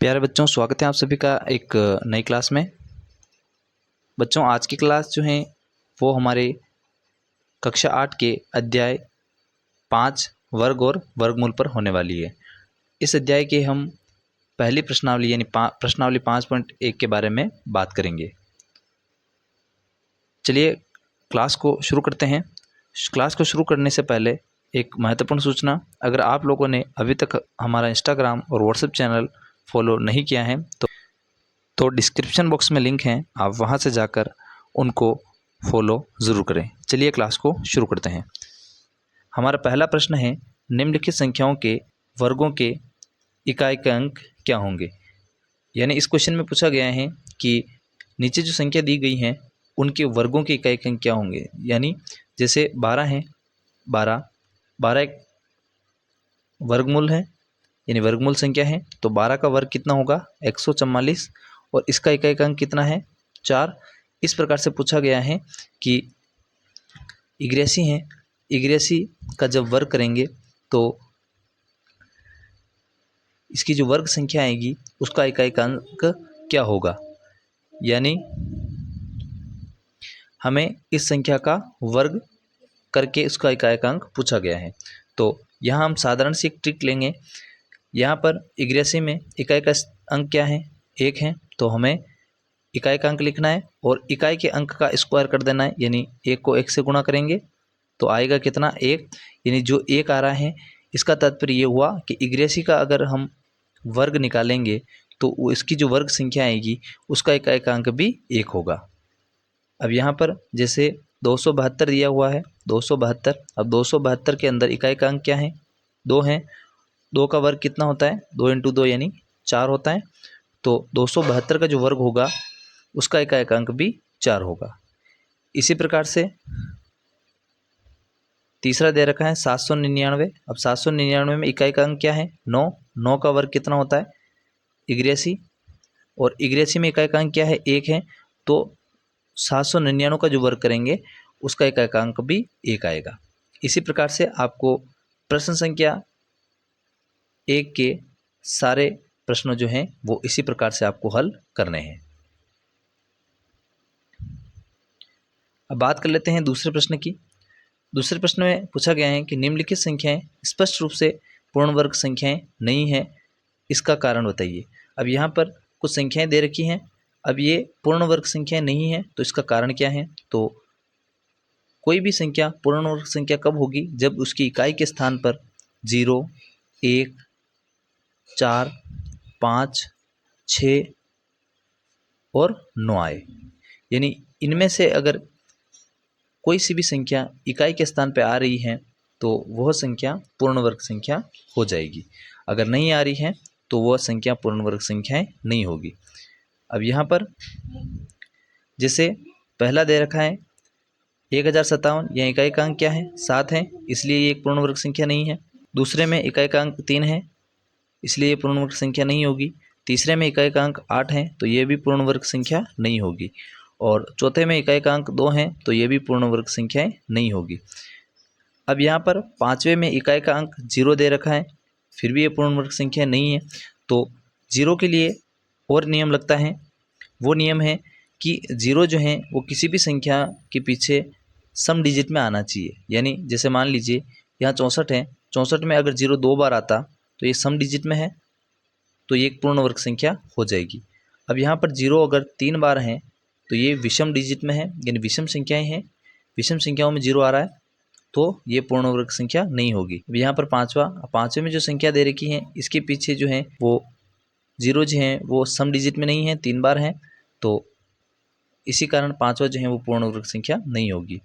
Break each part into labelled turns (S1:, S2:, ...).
S1: प्यारे बच्चों, स्वागत है आप सभी का एक नई क्लास में। बच्चों, आज की क्लास जो है वो हमारे कक्षा 8 के अध्याय 5 वर्ग और वर्गमूल पर होने वाली है। इस अध्याय के हम पहली प्रश्नावली यानी प्रश्नावली 5.1 के बारे में बात करेंगे। चलिए क्लास को शुरू करते हैं। क्लास को शुरू करने से पहले एक महत्वपूर्ण सूचना, अगर आप लोगों ने अभी तक हमारा इंस्टाग्राम और व्हाट्सएप चैनल फॉलो नहीं किया है तो डिस्क्रिप्शन बॉक्स में लिंक हैं, आप वहां से जाकर उनको फॉलो ज़रूर करें। चलिए क्लास को शुरू करते हैं। हमारा पहला प्रश्न है, निम्नलिखित संख्याओं के वर्गों के इकाई के अंक क्या होंगे। यानी इस क्वेश्चन में पूछा गया है कि नीचे जो संख्या दी गई हैं उनके वर्गों के इकाई के अंक क्या होंगे। यानी जैसे 12 है, 12 एक वर्गमूल है यानी वर्गमूल संख्या है, तो 12 का वर्ग कितना होगा 144 और इसका इकाई का अंक कितना है 4। इस प्रकार से पूछा गया है कि 81 है, 81 का जब वर्ग करेंगे तो इसकी जो वर्ग संख्या आएगी उसका इकाई का अंक क्या होगा। यानी हमें इस संख्या का वर्ग करके उसका इकाई का अंक पूछा गया है। तो यहाँ हम साधारण सी एक ट्रिक लेंगे। यहाँ पर 81 में इकाई का अंक क्या है 1 है, तो हमें इकाई का अंक लिखना है और इकाई के अंक का स्क्वायर कर देना है। यानी 1 को 1 से गुणा करेंगे तो आएगा कितना 1। यानी जो 1 आ रहा है इसका तात्पर्य ये हुआ कि 81 का अगर हम वर्ग निकालेंगे तो इसकी जो वर्ग संख्या आएगी उसका इकाई का अंक भी 1 होगा। अब यहाँ पर जैसे 272 दिया हुआ है, 272। अब 272 के अंदर इकाई का अंक क्या है 2 है। 2 का वर्ग कितना होता है 2 × 2 यानी 4 होता है। तो 272 का जो वर्ग होगा उसका इकाई का अंक भी 4 होगा। इसी प्रकार से तीसरा दे रखा है 799। अब 799 में इकाई का अंक क्या है 9। 9 का वर्ग कितना होता है 81 और 81 में इकाई का अंक क्या है 1 है। तो 799 का जो वर्ग करेंगे उसका इकाई का अंक भी 1 आएगा। इसी प्रकार से आपको प्रश्न संख्या 1 के सारे प्रश्न जो हैं वो इसी प्रकार से आपको हल करने हैं। अब बात कर लेते हैं दूसरे प्रश्न की। दूसरे प्रश्न में पूछा गया है कि निम्नलिखित संख्याएं स्पष्ट रूप से पूर्ण वर्ग संख्याएं नहीं है, इसका कारण बताइए। अब यहाँ पर कुछ संख्याएं दे रखी हैं, अब ये पूर्ण वर्ग संख्याएं नहीं है तो इसका कारण क्या है। तो कोई भी संख्या पूर्ण वर्ग संख्या कब होगी जब उसकी इकाई के स्थान पर 0, 1, 4, 5, 6 और 9 आए। यानी इनमें से अगर कोई सी भी संख्या इकाई के स्थान पर आ रही है तो वह संख्या पूर्ण वर्ग संख्या हो जाएगी। अगर नहीं आ रही है तो वह संख्या पूर्ण वर्ग संख्याएं नहीं होगी। अब यहाँ पर जैसे पहला दे रखा है 1057, यह इकाई का अंक क्या है 7 है, इसलिए ये एक पूर्ण वर्ग संख्या नहीं है। दूसरे में इकाई का अंक 3 है, इसलिए ये पूर्ण वर्ग संख्या नहीं होगी। तीसरे में इकाई का अंक 8 है तो ये भी पूर्ण वर्ग संख्या नहीं होगी। और चौथे में इकाई का अंक 2 है तो ये भी पूर्ण वर्ग संख्याएं नहीं होगी। अब यहाँ पर पाँचवें में इकाई का अंक 0 दे रखा है, फिर भी ये पूर्ण वर्ग संख्या नहीं है। तो 0 के लिए और नियम लगता है, वो नियम है कि 0 जो है वो किसी भी संख्या के पीछे सम डिजिट में आना चाहिए। यानी जैसे मान लीजिए यहाँ 64 है, 64 में अगर 0 2 बार आता तो ये सम डिजिट में है तो ये एक पूर्ण वर्ग संख्या हो जाएगी। अब यहाँ पर 0 अगर 3 बार है तो ये विषम डिजिट में है, यानी विषम संख्याएं हैं, विषम संख्याओं में 0 आ रहा है तो ये पूर्ण वर्ग संख्या नहीं होगी। अब यहाँ पर पाँचवें में जो संख्या दे रखी है इसके पीछे जो है वो 0 जो है वो सम डिजिट में नहीं है, 3 बार है, तो इसी कारण पाँचवा जो है वो पूर्ण वर्ग संख्या नहीं होगी।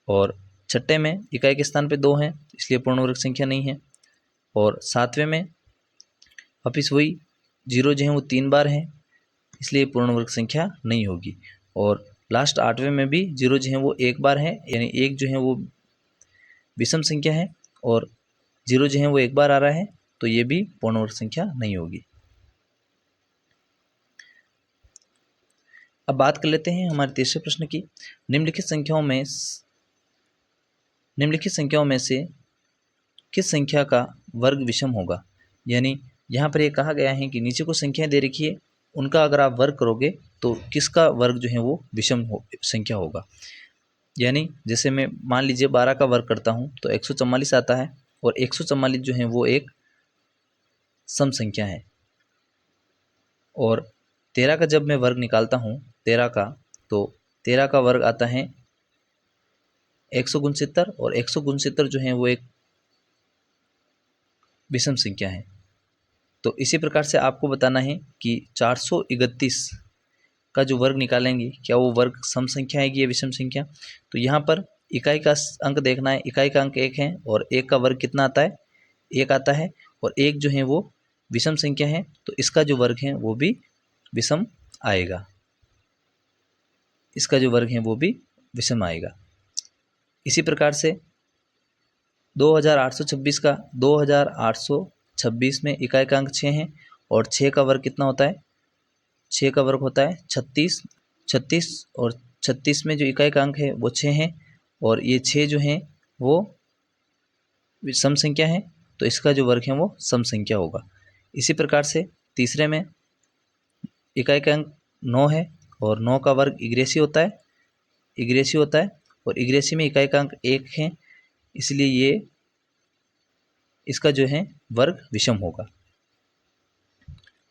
S1: और छठे में इकाई के स्थान पे 2 है इसलिए पूर्ण वर्ग संख्या नहीं है। और सातवें में वापिस वही 0 जो है वो 3 बार है इसलिए पूर्ण वर्ग संख्या नहीं होगी। और लास्ट 8वें में भी 0 जो है वो 1 बार है, यानी 1 जो है वो विषम संख्या है और 0 जो है वो 1 बार आ रहा है तो ये भी पूर्ण वर्ग संख्या नहीं होगी। अब बात कर लेते हैं हमारे तीसरे प्रश्न की। निम्नलिखित संख्याओं में से किस संख्या का वर्ग विषम होगा। यानी यहाँ पर ये कहा गया है कि नीचे को संख्याएं दे रखी है, उनका अगर आप वर्ग करोगे तो किसका वर्ग जो है वो विषम संख्या होगा। यानी जैसे मैं मान लीजिए 12 का वर्ग करता हूँ तो 144 आता है, और 144 जो है वो एक सम संख्या है। और 13 का जब मैं वर्ग निकालता हूँ 13 का, तो 13 का वर्ग आता है 169, और 169 जो है वो एक विषम संख्या है। तो इसी प्रकार से आपको बताना है कि 431 का जो वर्ग निकालेंगे क्या वो वर्ग सम संख्या है कि ये विषम संख्या। तो यहाँ पर इकाई का अंक देखना है, इकाई का अंक 1 है और 1 का वर्ग कितना आता है, 1 आता है, और 1 जो है वो विषम संख्या है, तो इसका जो वर्ग है वो भी विषम आएगा, इसका जो वर्ग है वो भी विषम आएगा। इसी प्रकार से 2826 का 2826 में इकाई का अंक 6 है, और 6 का वर्ग कितना होता है, 6 का वर्ग होता है 36, और 36 में जो इकाई का अंक है वो 6 है, और ये 6 जो है वो सम संख्या है, तो इसका जो वर्ग है वो सम संख्या होगा। इसी प्रकार से तीसरे में इकाई का अंक 9 है, और 9 का वर्ग इग्रेसी होता है, और इग्रेसी में इकाई का अंक 1 है, इसलिए ये इसका जो है वर्ग विषम होगा।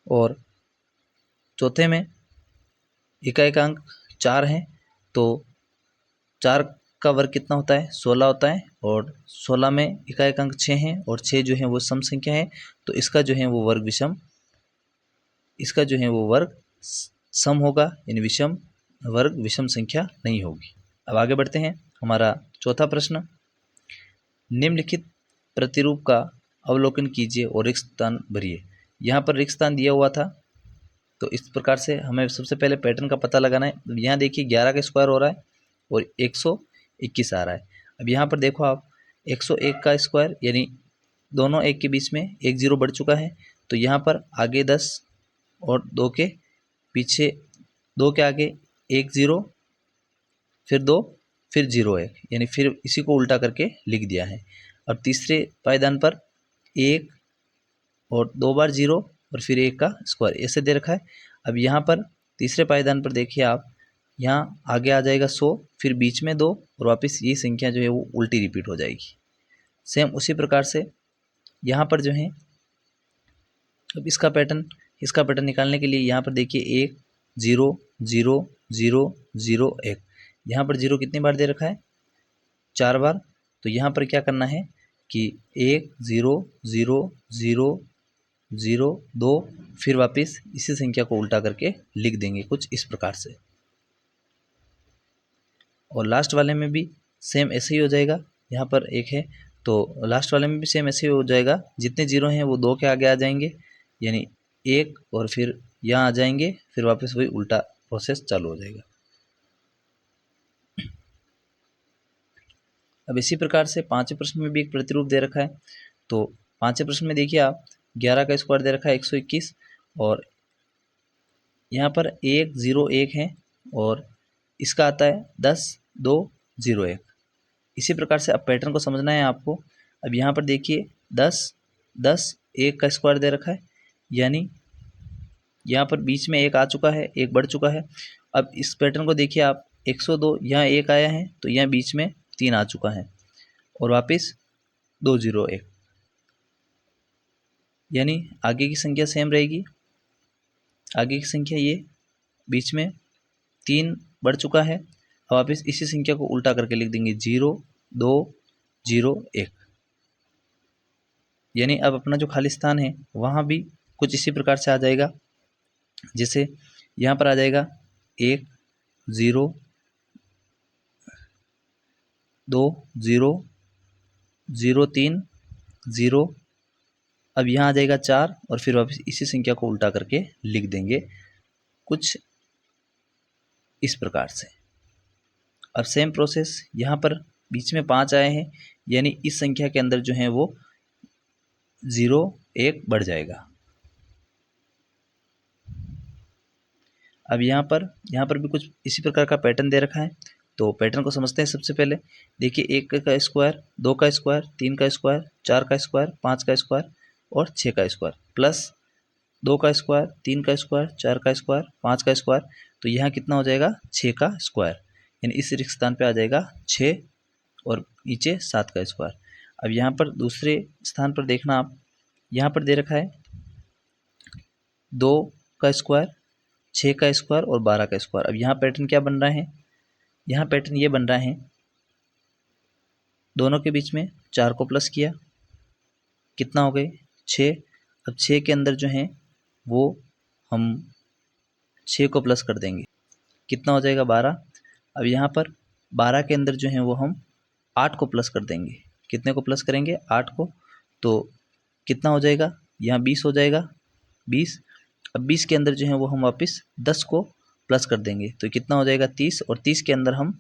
S1: और चौथे में इकाई का अंक 4 है, तो 4 का वर्ग कितना होता है, 16 होता है, और 16 में इकाई का अंक 6 है, और 6 जो है वो सम संख्या है, तो इसका जो है वो वर्ग विषम, इसका जो है वो वर्ग सम होगा, यानी विषम वर्ग विषम संख्या नहीं होगी। अब आगे बढ़ते हैं। हमारा चौथा प्रश्न, निम्नलिखित प्रतिरूप का अवलोकन कीजिए और रिक्त स्थान भरिए। यहाँ पर रिक्त स्थान दिया हुआ था, तो इस प्रकार से हमें सबसे पहले पैटर्न का पता लगाना है। यहाँ देखिए 11 का स्क्वायर हो रहा है और 121 आ रहा है। अब यहाँ पर देखो आप 101 का स्क्वायर, यानी दोनों एक के बीच में 1 0 बढ़ चुका है, तो यहाँ पर आगे 10 और 2 के पीछे 2 के आगे 1 0, फिर 2, फिर 0 1, यानी फिर इसी को उल्टा करके लिख दिया है। और तीसरे पायदान पर 1 और 2 बार 0 और फिर 1 का स्क्वायर ऐसे दे रखा है। अब यहाँ पर तीसरे पायदान पर देखिए आप, यहाँ आगे आ जाएगा 100, फिर बीच में 2, और वापस ये संख्या जो है वो उल्टी रिपीट हो जाएगी। सेम उसी प्रकार से यहाँ पर जो है, अब इसका पैटर्न निकालने के लिए यहाँ पर देखिए 1 0 0 0 0 1, यहाँ पर 0 कितनी बार दे रखा है, 4 बार। तो यहाँ पर क्या करना है कि 1 0 0 0 0 2, फिर वापस इसी संख्या को उल्टा करके लिख देंगे कुछ इस प्रकार से। और लास्ट वाले में भी सेम ऐसे ही हो जाएगा। यहाँ पर 1 है तो लास्ट वाले में भी सेम ऐसे ही हो जाएगा, जितने 0 हैं वो 2 के आगे आ जाएंगे, यानी 1, और फिर यहाँ आ जाएंगे, फिर वापस वही उल्टा प्रोसेस चालू हो जाएगा। अब इसी प्रकार से पांचवें प्रश्न में भी एक प्रतिरूप दे रखा है। तो पांचवें प्रश्न में देखिए आप, 11 का स्क्वायर दे रखा है 121, और यहाँ पर 1 0 1 है, और इसका आता है 10 2 0 1। इसी प्रकार से अब पैटर्न को समझना है आपको। अब यहाँ पर देखिए 10 10 1 का स्क्वायर दे रखा है, यानी यहाँ पर बीच में 1 आ चुका है, 1 बढ़ चुका है। अब इस पैटर्न को देखिए आप, 102 यहाँ 1 आया है, तो यहाँ बीच में 3 आ चुका है, और वापस 2 0 1, यानी आगे की संख्या सेम रहेगी। आगे की संख्या ये बीच में 3 बढ़ चुका है, अब वापस इसी संख्या को उल्टा करके लिख देंगे 0 2 0 1, यानी अब अपना जो खाली स्थान है वहाँ भी कुछ इसी प्रकार से आ जाएगा। जैसे यहाँ पर आ जाएगा 1 0 2 0 0 3 0, अब यहाँ आ जाएगा 4, और फिर वापस इसी संख्या को उल्टा करके लिख देंगे कुछ इस प्रकार से। अब सेम प्रोसेस यहाँ पर बीच में 5 आए हैं, यानी इस संख्या के अंदर जो है वो 0 1 बढ़ जाएगा। अब यहाँ पर भी कुछ इसी प्रकार का पैटर्न दे रखा है। तो पैटर्न को समझते हैं। सबसे पहले देखिए 1 का स्क्वायर, 2 का स्क्वायर, 3 का स्क्वायर, 4 का स्क्वायर, 5 का स्क्वायर और 6 का स्क्वायर। प्लस 2 का स्क्वायर, 3 का स्क्वायर, 4 का स्क्वायर, 5 का स्क्वायर, तो यहाँ कितना हो जाएगा 6 का स्क्वायर, यानी इस रिक्त स्थान पे आ जाएगा 6 और नीचे 7 का स्क्वायर। अब यहाँ पर दूसरे स्थान पर देखना आप, यहाँ पर दे रखा है 2 का स्क्वायर, 6 का स्क्वायर और 12 का स्क्वायर। अब यहाँ पैटर्न क्या बन रहा है, यहाँ पैटर्न ये बन रहा है, दोनों के बीच में 4 को प्लस किया, कितना हो गए 6। अब 6 के अंदर जो है वो हम 6 को प्लस कर देंगे, कितना हो जाएगा 12। अब यहाँ पर 12 के अंदर जो है वो हम 8 को प्लस कर देंगे, कितने को प्लस करेंगे 8 को, तो कितना हो जाएगा यहाँ 20 हो जाएगा 20। अब 20 के अंदर जो है वो हम वापस 10 को प्लस कर देंगे, तो कितना हो जाएगा 30, और 30 के अंदर हम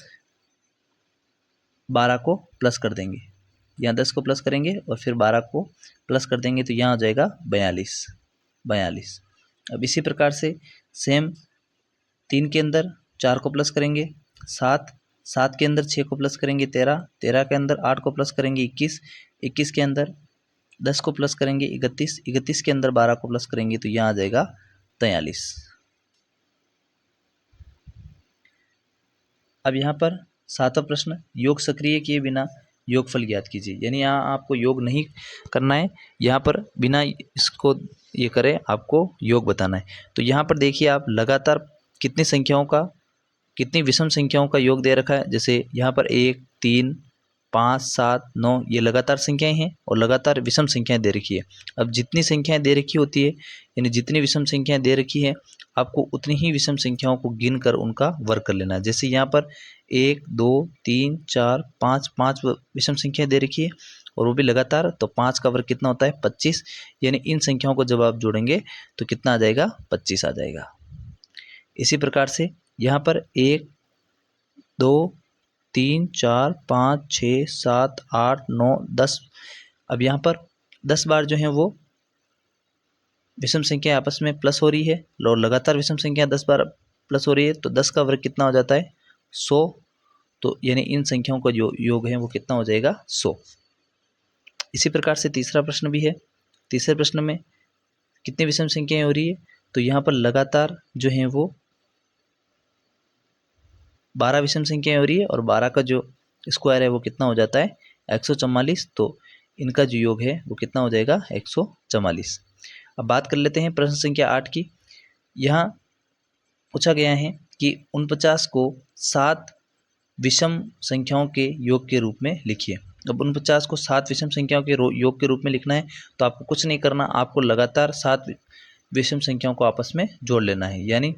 S1: 12 को प्लस कर देंगे, यहाँ 10 को प्लस करेंगे और फिर 12 को प्लस कर देंगे, तो यहाँ हो जाएगा 42। अब इसी प्रकार से सेम 3 के अंदर 4 को प्लस करेंगे 7 के अंदर 6 को प्लस करेंगे 13 के अंदर 8 को प्लस करेंगे 21 के अंदर 10 को प्लस करेंगे 31 के अंदर 12 को प्लस करेंगे, तो यहाँ आ जाएगा 43। अब यहाँ पर 7वां प्रश्न, योग सक्रिय किए बिना योगफल ज्ञात कीजिए, यानी यहाँ आपको योग नहीं करना है, यहाँ पर बिना इसको ये करें आपको योग बताना है। तो यहाँ पर देखिए आप लगातार कितनी विषम संख्याओं का योग दे रखा है, जैसे यहाँ पर 1 3 5 7 9 ये लगातार संख्याएं हैं और लगातार विषम संख्याएं दे रखी है। अब जितनी संख्याएं दे रखी होती है, यानी जितनी विषम संख्याएं दे रखी है, आपको उतनी ही विषम संख्याओं को गिनकर उनका वर्ग कर लेना है। जैसे यहाँ पर 1 2 3 4 5 5 विषम संख्याएं दे रखी है और वो भी लगातार, तो 5 का वर्ग कितना होता है 25, यानी इन संख्याओं को जब आप जोड़ेंगे तो कितना आ जाएगा 25 आ जाएगा। इसी प्रकार से यहाँ पर 1 2 3 4 5 6 7 8 9 10, अब यहाँ पर 10 बार जो है वो विषम संख्या आपस में प्लस हो रही है और लगातार विषम संख्या 10 बार प्लस हो रही है, तो 10 का वर्ग कितना हो जाता है 100, तो यानी इन संख्याओं का जो योग है वो कितना हो जाएगा 100। इसी प्रकार से तीसरा प्रश्न भी है। तीसरे प्रश्न में कितनी विषम संख्याएं हो रही है, तो यहाँ पर लगातार जो है वो 12 विषम संख्याएं हो रही है और 12 का जो स्क्वायर है वो कितना हो जाता है 144, तो इनका जो योग है वो कितना हो जाएगा 144। अब बात कर लेते हैं प्रश्न संख्या 8 की। यहाँ पूछा गया है कि 49 को 7 विषम संख्याओं के योग के रूप में लिखिए। अब 49 को 7 विषम संख्याओं के योग के रूप में लिखना है, तो आपको कुछ नहीं करना, आपको लगातार 7 विषम संख्याओं को आपस में जोड़ लेना है, यानी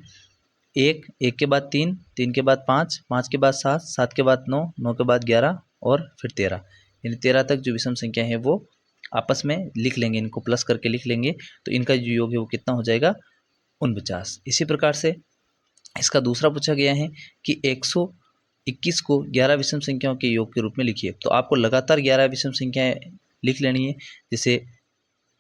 S1: 1 के बाद 3 3 के बाद 5 5 के बाद 7 7 के बाद 9 9 के बाद 11 और फिर 13, यानी 13 तक जो विषम संख्या है वो आपस में लिख लेंगे, इनको प्लस करके लिख लेंगे, तो इनका जो योग है वो कितना हो जाएगा 49। इसी प्रकार से इसका दूसरा पूछा गया है कि 121 को 11 विषम संख्याओं के योग के रूप में लिखिए। तो आपको लगातार 11 विषम संख्याएं लिख लेनी है। जैसे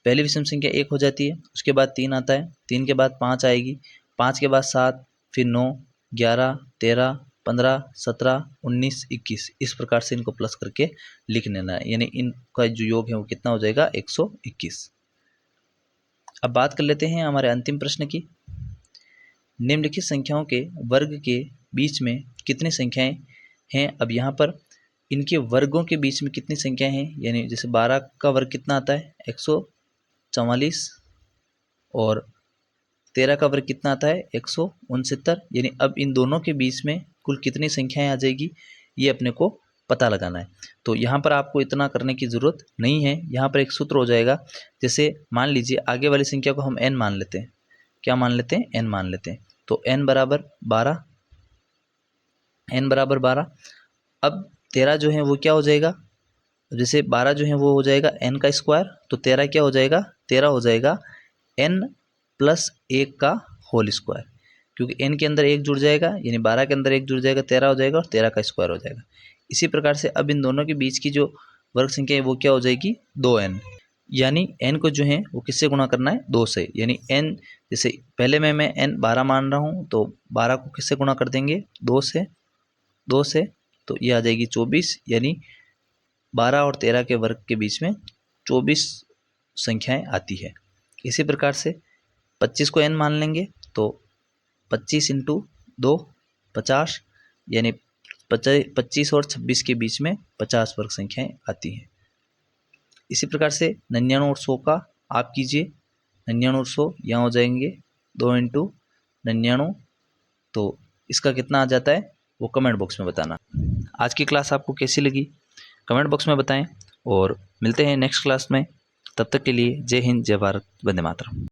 S1: पहली विषम संख्या 1 हो जाती है, उसके बाद 3 आता है, 3 के बाद 5 आएगी, 5 के बाद 7, फिर 9 11 13 15 17 19 21, इस प्रकार से इनको प्लस करके लिख लेना है, यानी इनका जो योग है वो कितना हो जाएगा 121। अब बात कर लेते हैं हमारे अंतिम प्रश्न की। निम्नलिखित संख्याओं के वर्ग के बीच में कितनी संख्याएं हैं। अब यहाँ पर इनके वर्गों के बीच में कितनी संख्याएं हैं, यानी जैसे 12 का वर्ग कितना आता है 144 और 13 का वर्ग कितना आता है 169, यानी अब इन दोनों के बीच में कुल कितनी संख्याएं आ जाएगी ये अपने को पता लगाना है। तो यहाँ पर आपको इतना करने की ज़रूरत नहीं है, यहाँ पर एक सूत्र हो जाएगा। जैसे मान लीजिए आगे वाली संख्या को हम n मान लेते हैं, क्या मान लेते हैं n मान लेते हैं, तो n बराबर 12, अब 13 जो है वो क्या हो जाएगा, जैसे 12 जो है वो हो जाएगा n का स्क्वायर, तो 13 क्या हो जाएगा 13 हो जाएगा n प्लस 1 का होल स्क्वायर, क्योंकि n के अंदर 1 जुड़ जाएगा, यानी 12 के अंदर 1 जुड़ जाएगा 13 हो जाएगा और 13 का स्क्वायर हो जाएगा। इसी प्रकार से अब इन दोनों के बीच की जो वर्ग संख्या है वो क्या हो जाएगी 2n, यानी n को जो है वो किससे गुणा करना है 2 से, यानी n जैसे पहले में मैं n 12 मान रहा हूँ, तो 12 को किससे गुणा कर देंगे 2 से, तो ये आ जाएगी 24, यानी 12 और 13 के वर्ग के बीच में 24 संख्याएं आती है। इसी प्रकार से 25 को n मान लेंगे तो 25 × 2 50, यानी 25 और 26 के बीच में 50 वर्ग संख्याएं आती हैं। इसी प्रकार से 99 और 100 का आप कीजिए। 99 और 100 यहाँ हो जाएंगे 2 × 99, तो इसका कितना आ जाता है वो कमेंट बॉक्स में बताना। आज की क्लास आपको कैसी लगी कमेंट बॉक्स में बताएं और मिलते हैं नेक्स्ट क्लास में। तब तक के लिए जय हिंद, जय भारत, वंदे मातरम।